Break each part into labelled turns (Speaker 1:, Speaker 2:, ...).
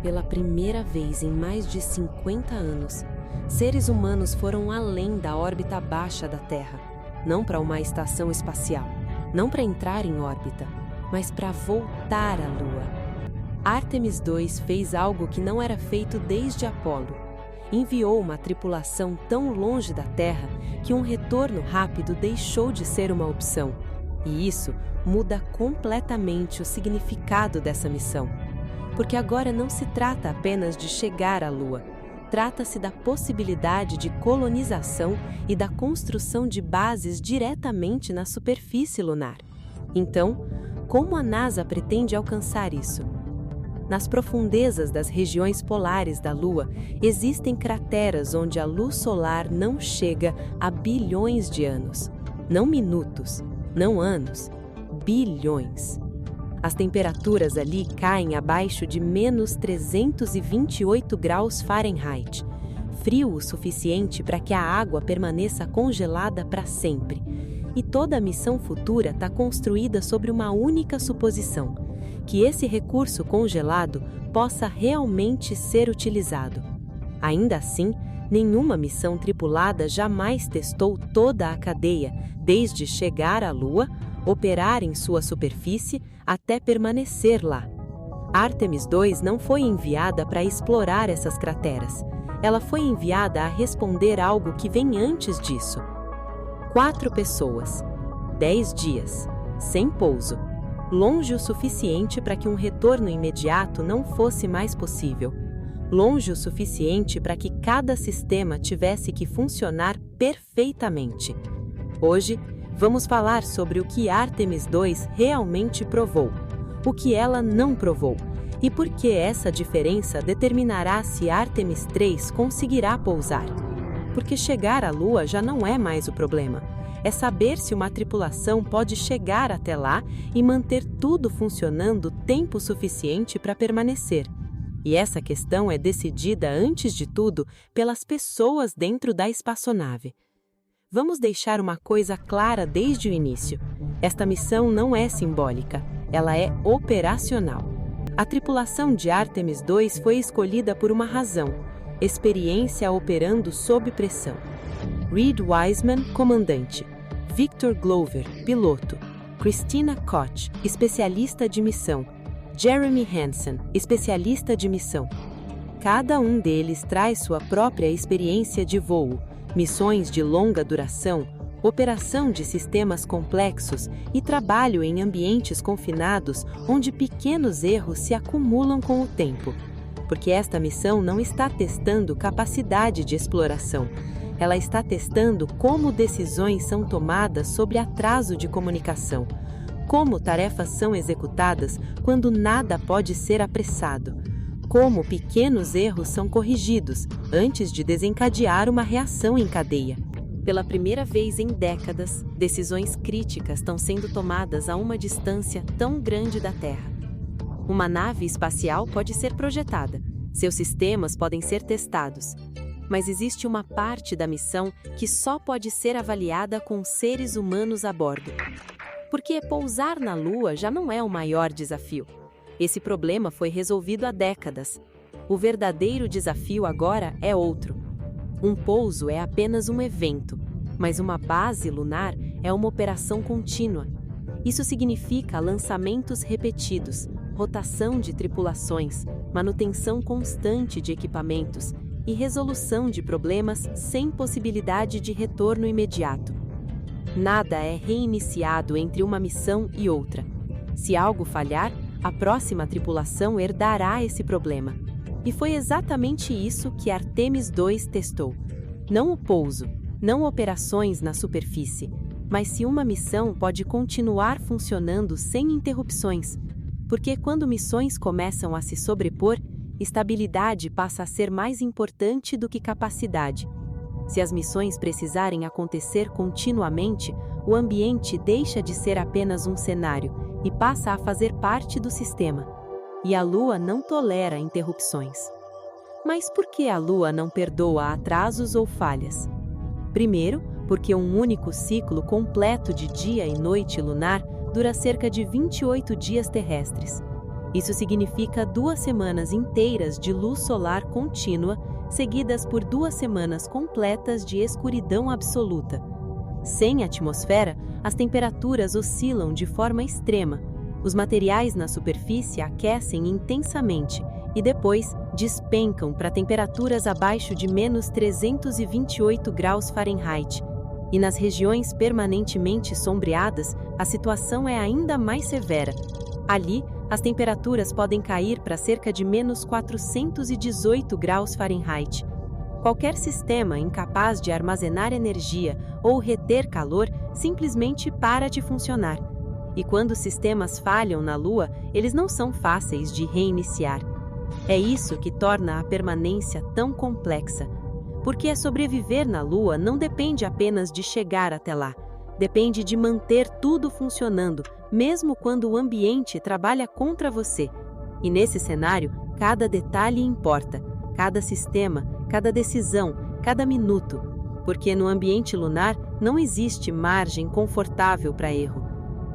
Speaker 1: Pela primeira vez em mais de 50 anos, seres humanos foram além da órbita baixa da Terra, não para uma estação espacial, não para entrar em órbita, mas para voltar à Lua. Artemis II fez algo que não era feito desde Apolo. Enviou uma tripulação tão longe da Terra que um retorno rápido deixou de ser uma opção. E isso muda completamente o significado dessa missão. Porque agora não se trata apenas de chegar à Lua. Trata-se da possibilidade de colonização e da construção de bases diretamente na superfície lunar. Então, como a NASA pretende alcançar isso? Nas profundezas das regiões polares da Lua, existem crateras onde a luz solar não chega há bilhões de anos. Não minutos, não anos, bilhões. As temperaturas ali caem abaixo de menos 328 graus Fahrenheit, frio o suficiente para que a água permaneça congelada para sempre. E toda a missão futura está construída sobre uma única suposição, que esse recurso congelado possa realmente ser utilizado. Ainda assim, nenhuma missão tripulada jamais testou toda a cadeia, desde chegar à Lua, operar em sua superfície, até permanecer lá. Artemis II não foi enviada para explorar essas crateras. Ela foi enviada a responder algo que vem antes disso. 4 pessoas, 10 dias, sem pouso, longe o suficiente para que um retorno imediato não fosse mais possível, longe o suficiente para que cada sistema tivesse que funcionar perfeitamente. Hoje, vamos falar sobre o que Artemis II realmente provou, o que ela não provou, e por que essa diferença determinará se Artemis III conseguirá pousar. Porque chegar à Lua já não é mais o problema. É saber se uma tripulação pode chegar até lá e manter tudo funcionando tempo suficiente para permanecer. E essa questão é decidida, antes de tudo, pelas pessoas dentro da espaçonave. Vamos deixar uma coisa clara desde o início. Esta missão não é simbólica, ela é operacional. A tripulação de Artemis II foi escolhida por uma razão: experiência operando sob pressão. Reed Wiseman, comandante. Victor Glover, piloto. Christina Koch, especialista de missão. Jeremy Hansen, especialista de missão. Cada um deles traz sua própria experiência de voo, missões de longa duração, operação de sistemas complexos e trabalho em ambientes confinados onde pequenos erros se acumulam com o tempo. Porque esta missão não está testando capacidade de exploração. Ela está testando como decisões são tomadas sobre atraso de comunicação, como tarefas são executadas quando nada pode ser apressado, como pequenos erros são corrigidos antes de desencadear uma reação em cadeia. Pela primeira vez em décadas, decisões críticas estão sendo tomadas a uma distância tão grande da Terra. Uma nave espacial pode ser projetada, seus sistemas podem ser testados, mas existe uma parte da missão que só pode ser avaliada com seres humanos a bordo. Porque pousar na Lua já não é o maior desafio. Esse problema foi resolvido há décadas. O verdadeiro desafio agora é outro. Um pouso é apenas um evento, mas uma base lunar é uma operação contínua. Isso significa lançamentos repetidos, rotação de tripulações, manutenção constante de equipamentos e resolução de problemas sem possibilidade de retorno imediato. Nada é reiniciado entre uma missão e outra. Se algo falhar, a próxima tripulação herdará esse problema. E foi exatamente isso que Artemis II testou. Não o pouso, não operações na superfície, mas se uma missão pode continuar funcionando sem interrupções. Porque quando missões começam a se sobrepor, estabilidade passa a ser mais importante do que capacidade. Se as missões precisarem acontecer continuamente, o ambiente deixa de ser apenas um cenário e passa a fazer parte do sistema. E a Lua não tolera interrupções. Mas por que a Lua não perdoa atrasos ou falhas? Primeiro, porque um único ciclo completo de dia e noite lunar dura cerca de 28 dias terrestres. Isso significa 2 semanas inteiras de luz solar contínua, seguidas por 2 semanas completas de escuridão absoluta. Sem atmosfera, as temperaturas oscilam de forma extrema. Os materiais na superfície aquecem intensamente e depois despencam para temperaturas abaixo de -328 graus Fahrenheit. E nas regiões permanentemente sombreadas, a situação é ainda mais severa. Ali, as temperaturas podem cair para cerca de -418 graus Fahrenheit. Qualquer sistema incapaz de armazenar energia ou reter calor simplesmente para de funcionar. E quando os sistemas falham na Lua, eles não são fáceis de reiniciar. É isso que torna a permanência tão complexa. Porque sobreviver na Lua não depende apenas de chegar até lá. Depende de manter tudo funcionando, mesmo quando o ambiente trabalha contra você. E nesse cenário, cada detalhe importa. Cada sistema, cada decisão, cada minuto. Porque no ambiente lunar não existe margem confortável para erro.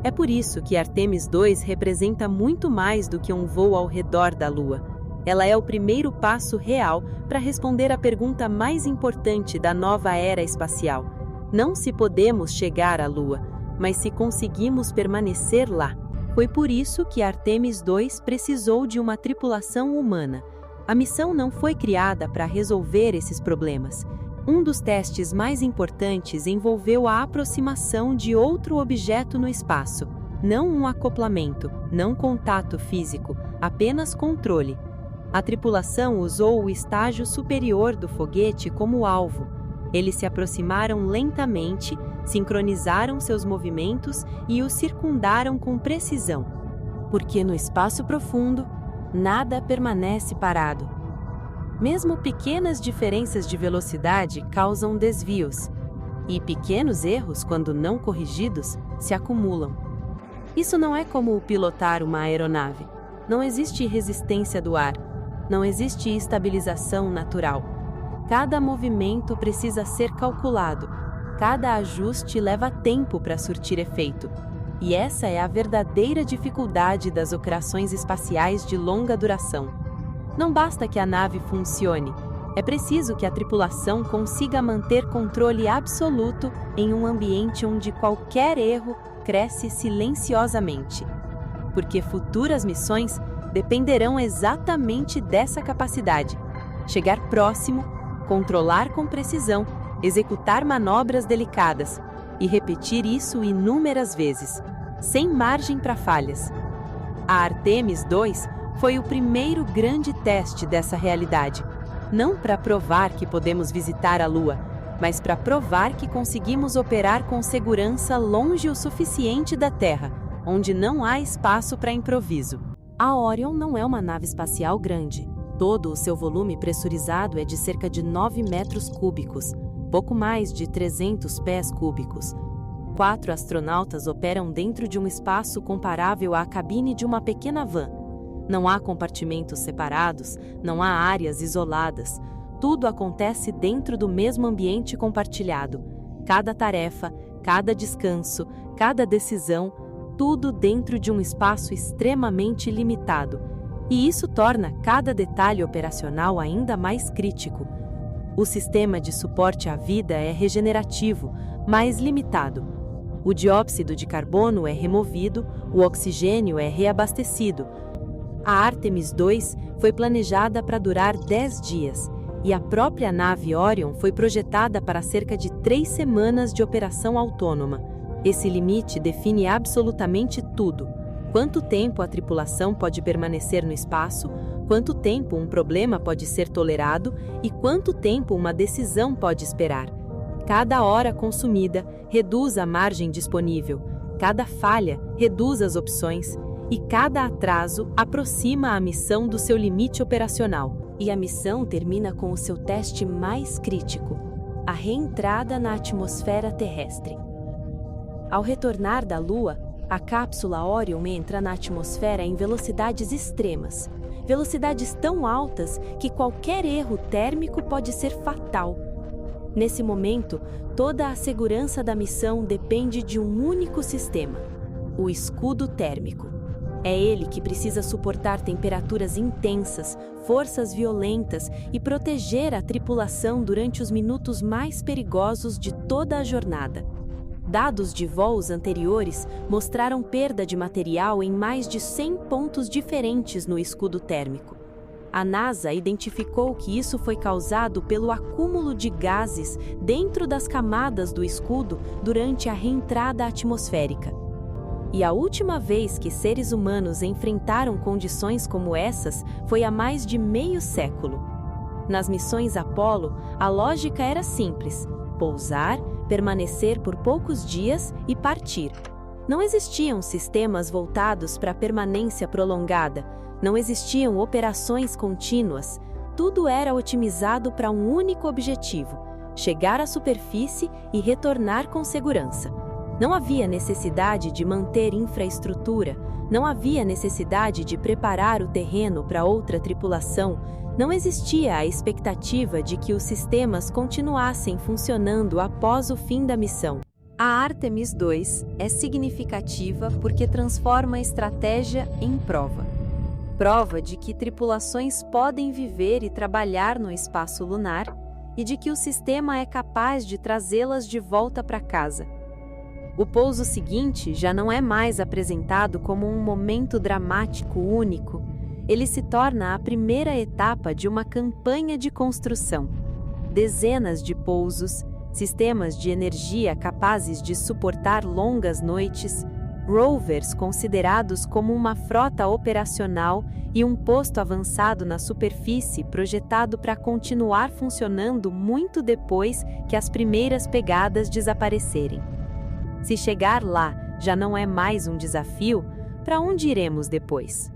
Speaker 1: É por isso que Artemis II representa muito mais do que um voo ao redor da Lua. Ela é o primeiro passo real para responder à pergunta mais importante da nova era espacial. Não se podemos chegar à Lua, mas se conseguimos permanecer lá. Foi por isso que Artemis II precisou de uma tripulação humana. A missão não foi criada para resolver esses problemas. Um dos testes mais importantes envolveu a aproximação de outro objeto no espaço. Não um acoplamento, não contato físico, apenas controle. A tripulação usou o estágio superior do foguete como alvo. Eles se aproximaram lentamente, sincronizaram seus movimentos e o circundaram com precisão. Porque no espaço profundo, nada permanece parado. Mesmo pequenas diferenças de velocidade causam desvios, e pequenos erros, quando não corrigidos, se acumulam. Isso não é como pilotar uma aeronave. Não existe resistência do ar. Não existe estabilização natural. Cada movimento precisa ser calculado. Cada ajuste leva tempo para surtir efeito. E essa é a verdadeira dificuldade das operações espaciais de longa duração. Não basta que a nave funcione. É preciso que a tripulação consiga manter controle absoluto em um ambiente onde qualquer erro cresce silenciosamente. Porque futuras missões dependerão exatamente dessa capacidade. Chegar próximo, controlar com precisão, executar manobras delicadas e repetir isso inúmeras vezes, sem margem para falhas. A Artemis II foi o primeiro grande teste dessa realidade, não para provar que podemos visitar a Lua, mas para provar que conseguimos operar com segurança longe o suficiente da Terra, onde não há espaço para improviso. A Orion não é uma nave espacial grande. Todo o seu volume pressurizado é de cerca de 9 metros cúbicos, pouco mais de 300 pés cúbicos. 4 astronautas operam dentro de um espaço comparável à cabine de uma pequena van. Não há compartimentos separados, não há áreas isoladas. Tudo acontece dentro do mesmo ambiente compartilhado. Cada tarefa, cada descanso, cada decisão, tudo dentro de um espaço extremamente limitado. E isso torna cada detalhe operacional ainda mais crítico. O sistema de suporte à vida é regenerativo, mas limitado. O dióxido de carbono é removido, o oxigênio é reabastecido. A Artemis II foi planejada para durar 10 dias, e a própria nave Orion foi projetada para cerca de 3 semanas de operação autônoma. Esse limite define absolutamente tudo. Quanto tempo a tripulação pode permanecer no espaço, quanto tempo um problema pode ser tolerado e quanto tempo uma decisão pode esperar. Cada hora consumida reduz a margem disponível, cada falha reduz as opções e cada atraso aproxima a missão do seu limite operacional. E a missão termina com o seu teste mais crítico, a reentrada na atmosfera terrestre. Ao retornar da Lua, a cápsula Orion entra na atmosfera em velocidades extremas, velocidades tão altas que qualquer erro térmico pode ser fatal. Nesse momento, toda a segurança da missão depende de um único sistema, o escudo térmico. É ele que precisa suportar temperaturas intensas, forças violentas e proteger a tripulação durante os minutos mais perigosos de toda a jornada. Dados de voos anteriores mostraram perda de material em mais de 100 pontos diferentes no escudo térmico. A NASA identificou que isso foi causado pelo acúmulo de gases dentro das camadas do escudo durante a reentrada atmosférica. E a última vez que seres humanos enfrentaram condições como essas foi há mais de meio século. Nas missões Apollo, a lógica era simples: pousar, permanecer por poucos dias e partir. Não existiam sistemas voltados para a permanência prolongada, não existiam operações contínuas, tudo era otimizado para um único objetivo: chegar à superfície e retornar com segurança. Não havia necessidade de manter infraestrutura, não havia necessidade de preparar o terreno para outra tripulação, não existia a expectativa de que os sistemas continuassem funcionando após o fim da missão. A Artemis II é significativa porque transforma a estratégia em prova. Prova de que tripulações podem viver e trabalhar no espaço lunar e de que o sistema é capaz de trazê-las de volta para casa. O pouso seguinte já não é mais apresentado como um momento dramático único. Ele se torna a primeira etapa de uma campanha de construção. Dezenas de pousos, sistemas de energia capazes de suportar longas noites, rovers considerados como uma frota operacional e um posto avançado na superfície projetado para continuar funcionando muito depois que as primeiras pegadas desaparecerem. Se chegar lá já não é mais um desafio, para onde iremos depois?